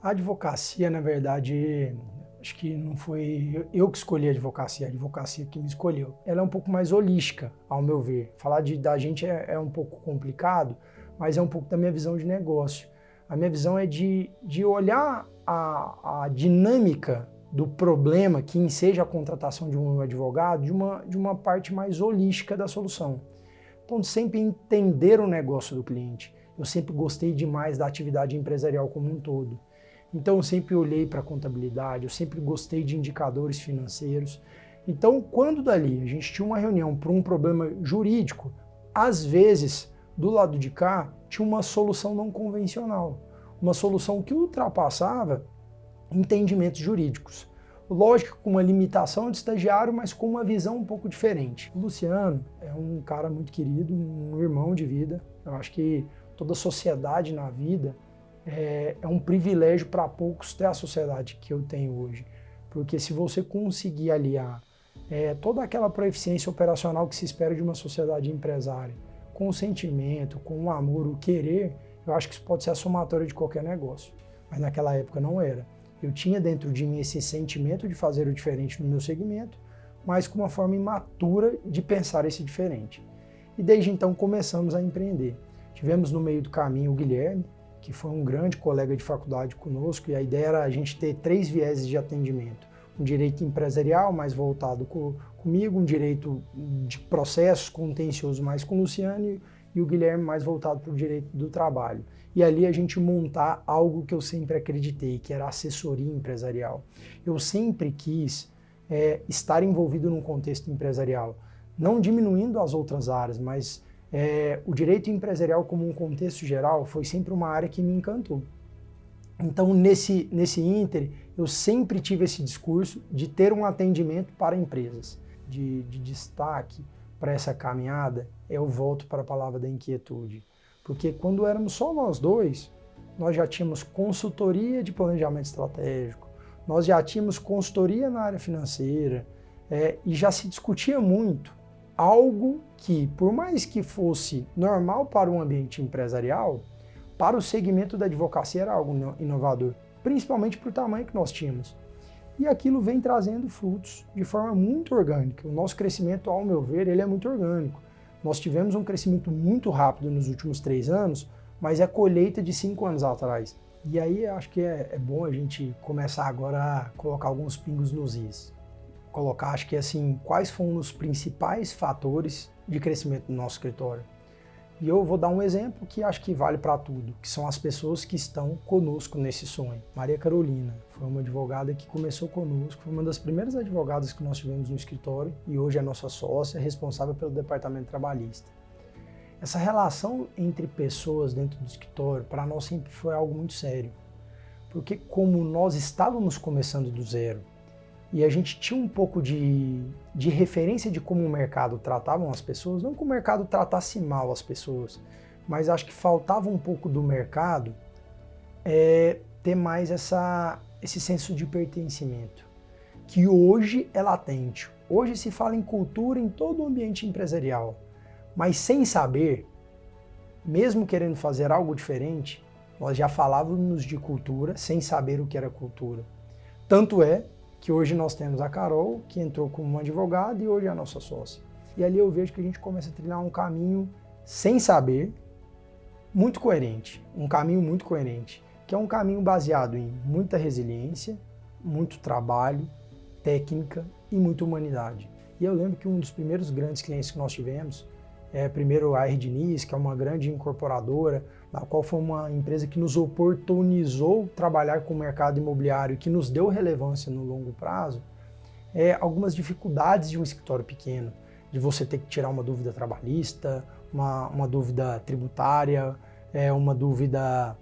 A advocacia, na verdade, acho que não foi eu que escolhi a advocacia que me escolheu. Ela é um pouco mais holística, ao meu ver. Falar da gente é um pouco complicado, mas é um pouco da minha visão de negócio. A minha visão é de olhar a dinâmica do problema que enseja a contratação de um advogado de uma parte mais holística da solução. Então, sempre entender o negócio do cliente. Eu sempre gostei demais da atividade empresarial como um todo. Então, eu sempre olhei para a contabilidade, eu sempre gostei de indicadores financeiros. Então, quando dali a gente tinha uma reunião para um problema jurídico, às vezes, do lado de cá, tinha uma solução não convencional, uma solução que ultrapassava entendimentos jurídicos. Lógico, com uma limitação de estagiário, mas com uma visão um pouco diferente. O Luciano é um cara muito querido, um irmão de vida. Eu acho que toda sociedade na vida é um privilégio para poucos ter a sociedade que eu tenho hoje. Porque se você conseguir aliar toda aquela proeficiência operacional que se espera de uma sociedade empresária, com o sentimento, com o amor, o querer, eu acho que isso pode ser a somatória de qualquer negócio. Mas naquela época não era. Eu tinha dentro de mim esse sentimento de fazer o diferente no meu segmento, mas com uma forma imatura de pensar esse diferente. E desde então começamos a empreender. Tivemos no meio do caminho o Guilherme, que foi um grande colega de faculdade conosco, e a ideia era a gente ter 3 vieses de atendimento. Um direito empresarial mais voltado comigo, um direito de processos contencioso mais com o Luciano e o Guilherme mais voltado para o direito do trabalho. E ali a gente montar algo que eu sempre acreditei, que era assessoria empresarial. Eu sempre quis estar envolvido num contexto empresarial, não diminuindo as outras áreas, mas o direito empresarial como um contexto geral foi sempre uma área que me encantou. Então, nesse ínter, eu sempre tive esse discurso de ter um atendimento para empresas. De destaque para essa caminhada, eu volto para a palavra da inquietude. Porque quando éramos só nós dois, nós já tínhamos consultoria de planejamento estratégico, nós já tínhamos consultoria na área financeira, e já se discutia muito algo que, por mais que fosse normal para um ambiente empresarial, para o segmento da advocacia era algo inovador, principalmente por tamanho que nós tínhamos. E aquilo vem trazendo frutos de forma muito orgânica. O nosso crescimento, ao meu ver, ele é muito orgânico. Nós tivemos um crescimento muito rápido nos últimos 3 anos, mas é colheita de 5 anos atrás. E aí acho que é bom a gente começar agora a colocar alguns pingos nos is. Colocar, acho que assim, quais foram os principais fatores de crescimento do nosso escritório. E eu vou dar um exemplo que acho que vale para tudo, que são as pessoas que estão conosco nesse sonho. Maria Carolina foi uma advogada que começou conosco, foi uma das primeiras advogadas que nós tivemos no escritório e hoje é nossa sócia, responsável pelo departamento trabalhista. Essa relação entre pessoas dentro do escritório, para nós sempre foi algo muito sério, porque como nós estávamos começando do zero, e a gente tinha um pouco de referência de como o mercado tratava as pessoas, não que o mercado tratasse mal as pessoas, mas acho que faltava um pouco do mercado ter mais esse senso de pertencimento, que hoje é latente. Hoje se fala em cultura em todo o ambiente empresarial, mas sem saber, mesmo querendo fazer algo diferente, nós já falávamos de cultura sem saber o que era cultura. Tanto é que hoje nós temos a Carol, que entrou como uma advogada e hoje é a nossa sócia. E ali eu vejo que a gente começa a trilhar um caminho sem saber, muito coerente, um caminho muito coerente, que é um caminho baseado em muita resiliência, muito trabalho, técnica e muita humanidade. E eu lembro que um dos primeiros grandes clientes que nós tivemos, primeiro a R. Diniz, que é uma grande incorporadora, na qual foi uma empresa que nos oportunizou trabalhar com o mercado imobiliário, que nos deu relevância no longo prazo, algumas dificuldades de um escritório pequeno, de você ter que tirar uma dúvida trabalhista, uma dúvida tributária, uma dúvida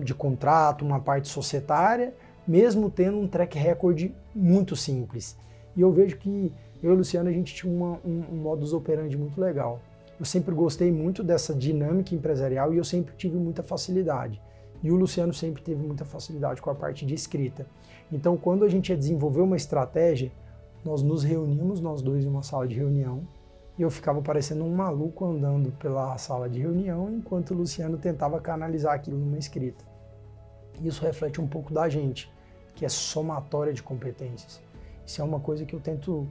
de contrato, uma parte societária, mesmo tendo um track record muito simples. E eu vejo que eu e o Luciano, a gente tinha um modus operandi muito legal. Eu sempre gostei muito dessa dinâmica empresarial e eu sempre tive muita facilidade. E o Luciano sempre teve muita facilidade com a parte de escrita. Então, quando a gente ia desenvolver uma estratégia, nós nos reuníamos, nós dois, em uma sala de reunião, e eu ficava parecendo um maluco andando pela sala de reunião, enquanto o Luciano tentava canalizar aquilo numa escrita. Isso reflete um pouco da gente, que é somatória de competências. Isso é uma coisa que eu tento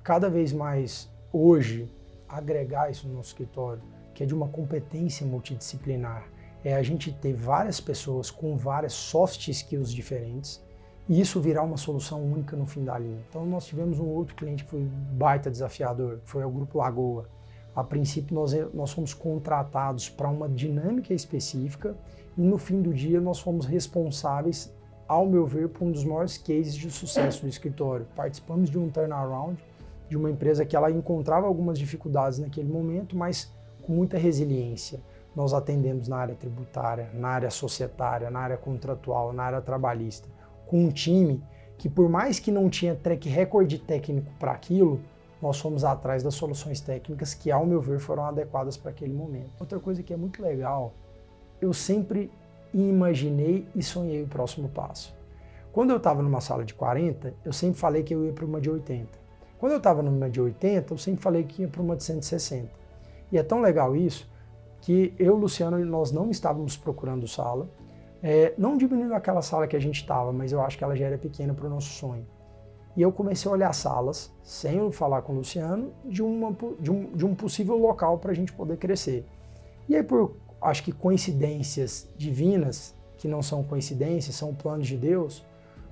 cada vez mais hoje agregar isso no nosso escritório, que é de uma competência multidisciplinar. É a gente ter várias pessoas com várias soft skills diferentes e isso virar uma solução única no fim da linha. Então nós tivemos um outro cliente que foi baita desafiador, que foi o Grupo Lagoa. A princípio nós fomos contratados para uma dinâmica específica e no fim do dia nós fomos responsáveis, ao meu ver, por um dos maiores cases de sucesso do escritório. Participamos de um turnaround de uma empresa que ela encontrava algumas dificuldades naquele momento, mas com muita resiliência. Nós atendemos na área tributária, na área societária, na área contratual, na área trabalhista, com um time que, por mais que não tinha track record técnico para aquilo, nós fomos atrás das soluções técnicas que, ao meu ver, foram adequadas para aquele momento. Outra coisa que é muito legal, eu sempre imaginei e sonhei o próximo passo. Quando eu estava numa sala de 40, eu sempre falei que eu ia para uma de 80. Quando eu estava numa de 80, eu sempre falei que ia para uma de 160. E é tão legal isso, que eu e o Luciano, nós não estávamos procurando sala, não diminuindo aquela sala que a gente estava, mas eu acho que ela já era pequena para o nosso sonho. E eu comecei a olhar salas, sem eu falar com o Luciano, de um possível local para a gente poder crescer. E aí, por acho que coincidências divinas, que não são coincidências, são planos de Deus,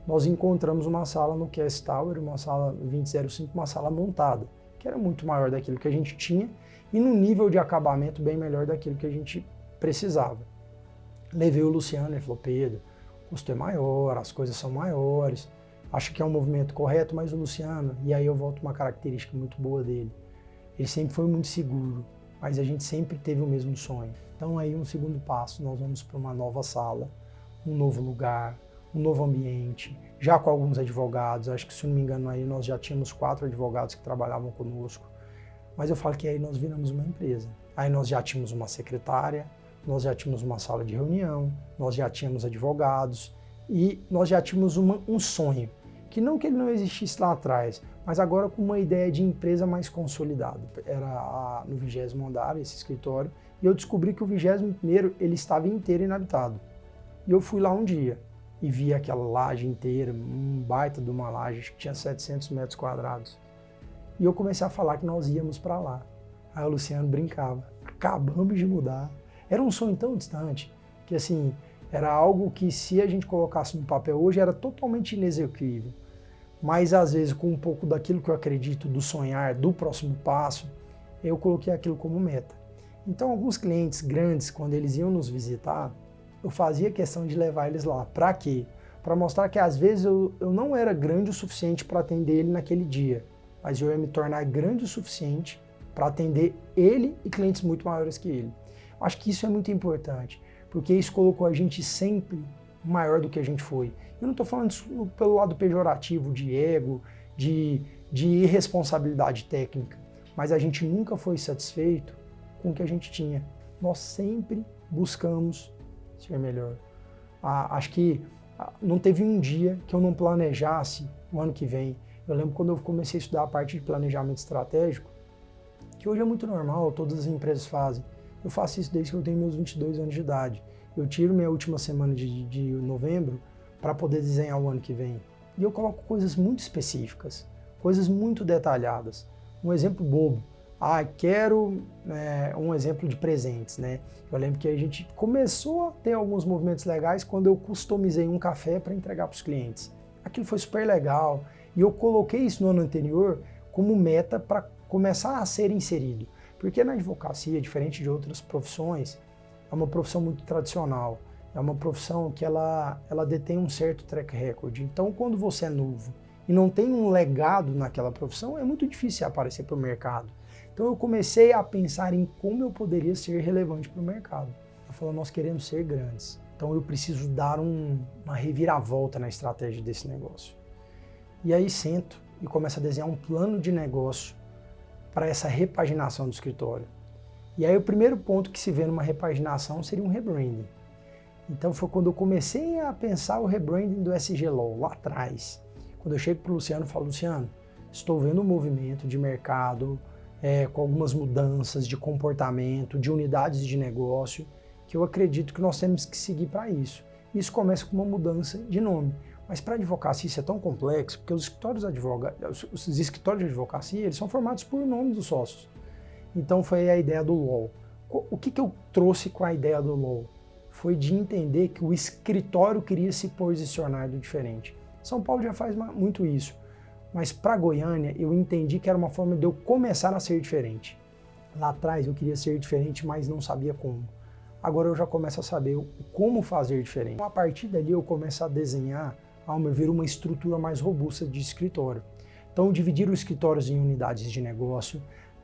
nós encontramos uma sala no Cass Tower, uma sala 2005, uma sala montada, que era muito maior daquilo que a gente tinha, e num nível de acabamento bem melhor daquilo que a gente precisava. Levei o Luciano, ele falou, Pedro, o custo é maior, as coisas são maiores, acho que é um movimento correto, mas o Luciano, e aí eu volto uma característica muito boa dele, ele sempre foi muito seguro, mas a gente sempre teve o mesmo sonho. Então aí um segundo passo, nós vamos para uma nova sala, um novo lugar, um novo ambiente, já com alguns advogados, acho que se não me engano aí nós já tínhamos 4 advogados que trabalhavam conosco, mas eu falo que aí nós viramos uma empresa. Aí nós já tínhamos uma secretária, nós já tínhamos uma sala de reunião, nós já tínhamos advogados e nós já tínhamos um sonho, que não que ele não existisse lá atrás, mas agora com uma ideia de empresa mais consolidada. Era no 20º andar esse escritório e eu descobri que o 21º ele estava inteiro inabitado. E eu fui lá um dia e vi aquela laje inteira, um baita de uma laje, acho que tinha 700 metros quadrados. E eu comecei a falar que nós íamos para lá. Aí o Luciano brincava, acabamos de mudar. Era um sonho tão distante que assim, era algo que se a gente colocasse no papel hoje era totalmente inexequível. Mas às vezes com um pouco daquilo que eu acredito, do sonhar, do próximo passo, eu coloquei aquilo como meta. Então alguns clientes grandes, quando eles iam nos visitar, eu fazia questão de levar eles lá. Para quê? Para mostrar que às vezes eu não era grande o suficiente para atender ele naquele dia, mas eu ia me tornar grande o suficiente para atender ele e clientes muito maiores que ele. Acho que isso é muito importante, porque isso colocou a gente sempre maior do que a gente foi. Eu não estou falando isso pelo lado pejorativo, de ego, de irresponsabilidade técnica, mas a gente nunca foi satisfeito com o que a gente tinha. Nós sempre buscamos ser melhor. Acho que não teve um dia que eu não planejasse o ano que vem. Eu lembro quando eu comecei a estudar a parte de planejamento estratégico, que hoje é muito normal, todas as empresas fazem. Eu faço isso desde que eu tenho meus 22 anos de idade. Eu tiro minha última semana de novembro para poder desenhar o ano que vem. E eu coloco coisas muito específicas, coisas muito detalhadas. Um exemplo bobo. Quero um exemplo de presentes, né? Eu lembro que a gente começou a ter alguns movimentos legais quando eu customizei um café para entregar para os clientes. Aquilo foi super legal e eu coloquei isso no ano anterior como meta para começar a ser inserido. Porque na advocacia, diferente de outras profissões, é uma profissão muito tradicional. É uma profissão que ela detém um certo track record. Então, quando você é novo e não tem um legado naquela profissão, é muito difícil aparecer para o mercado. Então eu comecei a pensar em como eu poderia ser relevante para o mercado. Eu falei, nós queremos ser grandes, então eu preciso dar uma reviravolta na estratégia desse negócio. E aí sento e começo a desenhar um plano de negócio para essa repaginação do escritório. E aí o primeiro ponto que se vê numa repaginação seria um rebranding. Então foi quando eu comecei a pensar o rebranding do SG Law, lá atrás. Quando eu chego para o Luciano e falo, Luciano, estou vendo um movimento de mercado, com algumas mudanças de comportamento, de unidades de negócio, que eu acredito que nós temos que seguir para isso. Isso começa com uma mudança de nome. Mas para a advocacia isso é tão complexo, porque os escritórios de advocacia, eles são formados por nome dos sócios. Então foi a ideia do LOL. O que eu trouxe com a ideia do LOL? Foi de entender que o escritório queria se posicionar do diferente. São Paulo já faz muito isso, mas para Goiânia eu entendi que era uma forma de eu começar a ser diferente. Lá atrás eu queria ser diferente, mas não sabia como. Agora eu já começo a saber como fazer diferente. Então, a partir dali eu começo a desenhar, ao meu ver, uma estrutura mais robusta de escritório. Então, dividir os escritórios em unidades de negócio,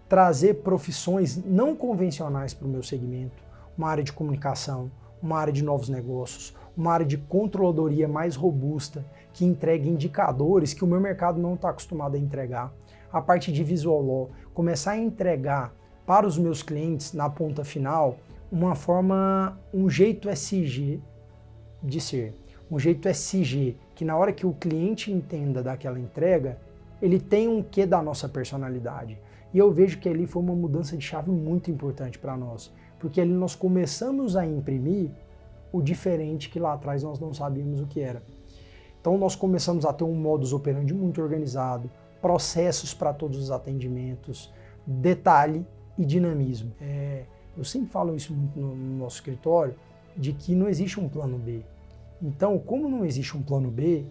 trazer profissões não convencionais para o meu segmento, uma área de comunicação, uma área de novos negócios, uma área de controladoria mais robusta, que entregue indicadores que o meu mercado não está acostumado a entregar. A parte de visual law, começar a entregar para os meus clientes, na ponta final, um jeito SG de ser. Um jeito SG, que na hora que o cliente entenda daquela entrega, ele tem um quê da nossa personalidade. E eu vejo que ali foi uma mudança de chave muito importante para nós, porque ali nós começamos a imprimir o diferente que lá atrás nós não sabíamos o que era. Então nós começamos a ter um modus operandi muito organizado, processos para todos os atendimentos, detalhe e dinamismo. Eu sempre falo isso muito no nosso escritório, de que não existe um plano B. Então, como não existe um plano B,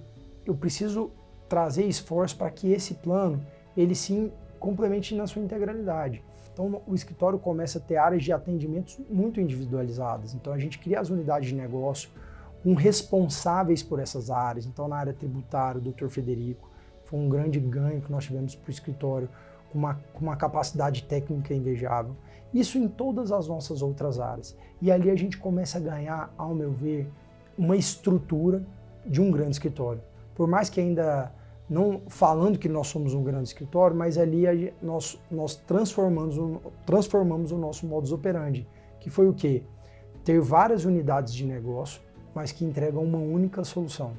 eu preciso trazer esforço para que esse plano, ele se complemente na sua integralidade. Então, o escritório começa a ter áreas de atendimentos muito individualizadas. Então, a gente cria as unidades de negócio com responsáveis por essas áreas. Então, na área tributária, o Dr. Federico, foi um grande ganho que nós tivemos para o escritório, com uma capacidade técnica invejável. Isso em todas as nossas outras áreas. E ali a gente começa a ganhar, ao meu ver, uma estrutura de um grande escritório. Por mais que ainda não falando que nós somos um grande escritório, mas ali nós transformamos o nosso modus operandi, que foi o quê? Ter várias unidades de negócio, mas que entregam uma única solução.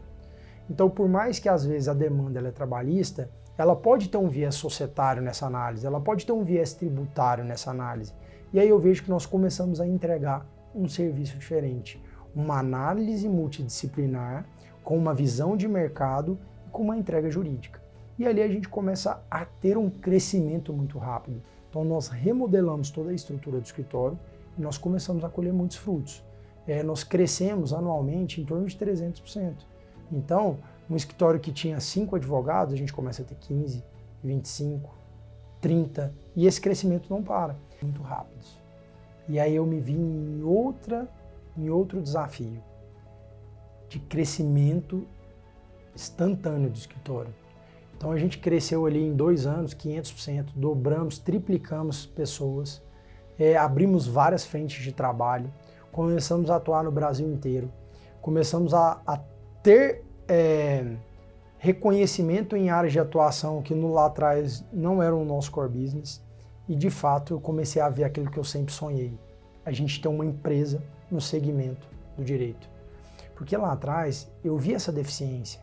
Então, por mais que às vezes a demanda ela é trabalhista, ela pode ter um viés societário nessa análise, ela pode ter um viés tributário nessa análise. E aí eu vejo que nós começamos a entregar um serviço diferente, uma análise multidisciplinar com uma visão de mercado e com uma entrega jurídica. E ali a gente começa a ter um crescimento muito rápido. Então nós remodelamos toda a estrutura do escritório e nós começamos a colher muitos frutos. Nós crescemos anualmente em torno de 300%. Então, um escritório que tinha 5 advogados, a gente começa a ter 15, 25, 30, e esse crescimento não para, muito rápido. E aí eu me vi em outro desafio de crescimento instantâneo do escritório. Então a gente cresceu ali em 2 anos, 500%, dobramos, triplicamos pessoas, abrimos várias frentes de trabalho, começamos a atuar no Brasil inteiro, começamos a ter reconhecimento em áreas de atuação que lá atrás não eram o nosso core business, e de fato eu comecei a ver aquilo que eu sempre sonhei, a gente ter uma empresa no segmento do direito. Porque lá atrás eu vi essa deficiência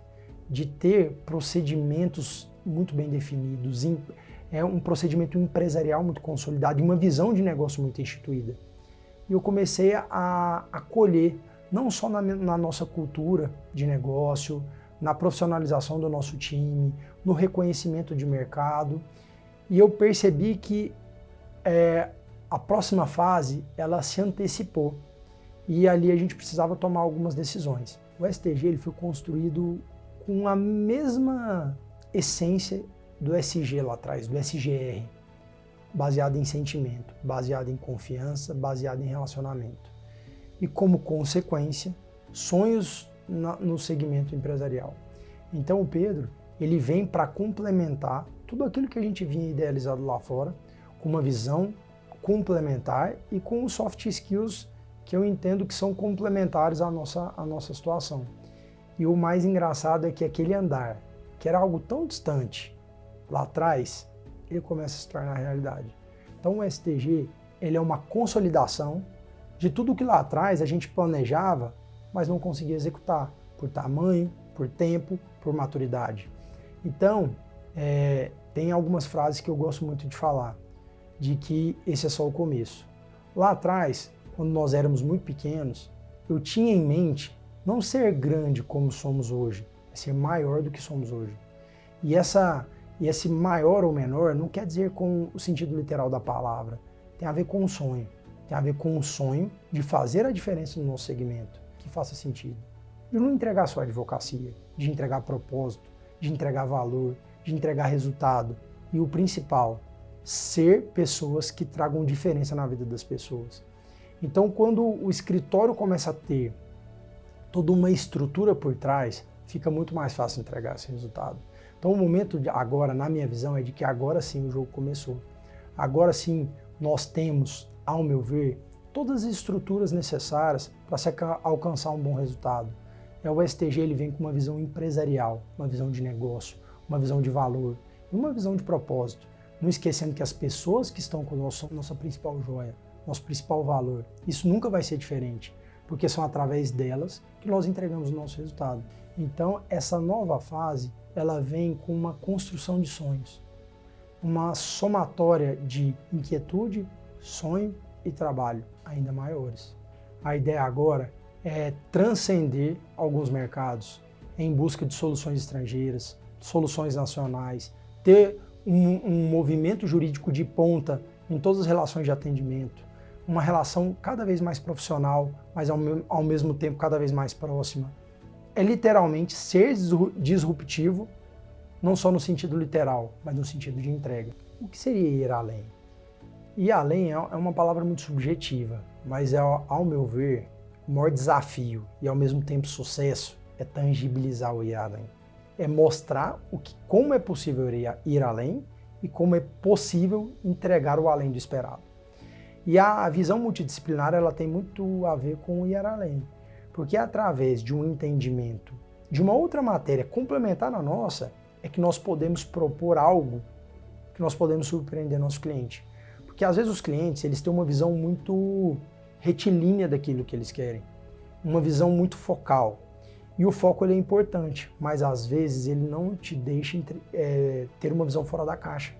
de ter procedimentos muito bem definidos, um procedimento empresarial muito consolidado e uma visão de negócio muito instituída. E eu comecei a colher, não só na nossa cultura de negócio, na profissionalização do nosso time, no reconhecimento de mercado, e eu percebi que a próxima fase, ela se antecipou, e ali a gente precisava tomar algumas decisões. O STG ele foi construído com a mesma essência do SG lá atrás, do SGR, baseado em sentimento, baseado em confiança, baseado em relacionamento. E como consequência, sonhos no segmento empresarial. Então o Pedro, ele vem para complementar tudo aquilo que a gente vinha idealizado lá fora, com uma visão complementar e com os soft skills que eu entendo que são complementares à nossa situação. E o mais engraçado é que aquele andar, que era algo tão distante lá atrás, ele começa a se tornar realidade. Então o STG, ele é uma consolidação de tudo que lá atrás a gente planejava, mas não conseguia executar, por tamanho, por tempo, por maturidade. Então, tem algumas frases que eu gosto muito de falar, de que esse é só o começo. Lá atrás, quando nós éramos muito pequenos, eu tinha em mente não ser grande como somos hoje, é ser maior do que somos hoje. E esse maior ou menor não quer dizer com o sentido literal da palavra, tem a ver com o sonho. Tem a ver com o sonho de fazer a diferença no nosso segmento, que faça sentido. De não entregar só advocacia, de entregar propósito, de entregar valor, de entregar resultado. E o principal, ser pessoas que tragam diferença na vida das pessoas. Então, quando o escritório começa a ter toda uma estrutura por trás, fica muito mais fácil entregar esse resultado. Então, o momento de agora, na minha visão, é de que agora sim o jogo começou. Agora sim nós temos, ao meu ver, todas as estruturas necessárias para se alcançar um bom resultado. O STG ele vem com uma visão empresarial, uma visão de negócio, uma visão de valor e uma visão de propósito. Não esquecendo que as pessoas que estão conosco são nossa principal joia, nosso principal valor. Isso nunca vai ser diferente, porque são através delas que nós entregamos o nosso resultado. Então, essa nova fase, ela vem com uma construção de sonhos, uma somatória de inquietude, sonho e trabalho ainda maiores. A ideia agora é transcender alguns mercados em busca de soluções estrangeiras, soluções nacionais, ter um movimento jurídico de ponta em todas as relações de atendimento, uma relação cada vez mais profissional, mas ao mesmo tempo cada vez mais próxima. É literalmente ser disruptivo, não só no sentido literal, mas no sentido de entrega. O que seria ir além? Ir além é uma palavra muito subjetiva, mas ao meu ver, o maior desafio e ao mesmo tempo sucesso é tangibilizar o ir além. É mostrar como é possível ir além e como é possível entregar o além do esperado. E a visão multidisciplinar ela tem muito a ver com o ir além, porque é através de um entendimento de uma outra matéria complementar à nossa é que nós podemos propor algo que nós podemos surpreender nosso cliente. Porque às vezes os clientes eles têm uma visão muito retilínea daquilo que eles querem, uma visão muito focal. E o foco ele é importante, mas às vezes ele não te deixa ter uma visão fora da caixa.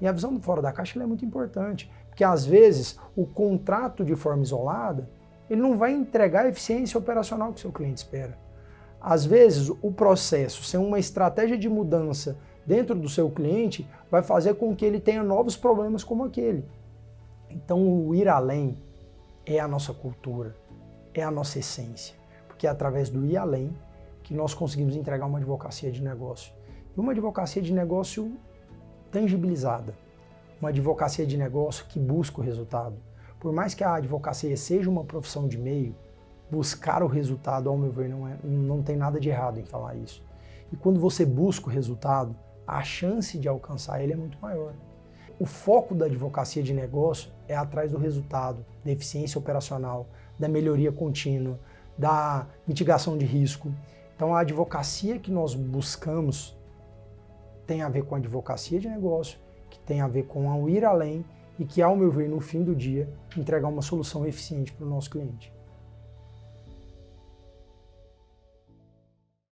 E a visão fora da caixa ela é muito importante, porque às vezes o contrato de forma isolada ele não vai entregar a eficiência operacional que o seu cliente espera. Às vezes o processo, sem uma estratégia de mudança dentro do seu cliente, vai fazer com que ele tenha novos problemas como aquele. Então o ir além é a nossa cultura, é a nossa essência. Porque é através do ir além que nós conseguimos entregar uma advocacia de negócio. E uma advocacia de negócio tangibilizada. Uma advocacia de negócio que busca o resultado. Por mais que a advocacia seja uma profissão de meio, buscar o resultado, ao meu ver, não tem nada de errado em falar isso. E quando você busca o resultado, a chance de alcançar ele é muito maior. O foco da advocacia de negócio é atrás do resultado, da eficiência operacional, da melhoria contínua, da mitigação de risco. Então a advocacia que nós buscamos tem a ver com a advocacia de negócio, que tem a ver com o ir além e que, ao meu ver, no fim do dia, entregar uma solução eficiente para o nosso cliente.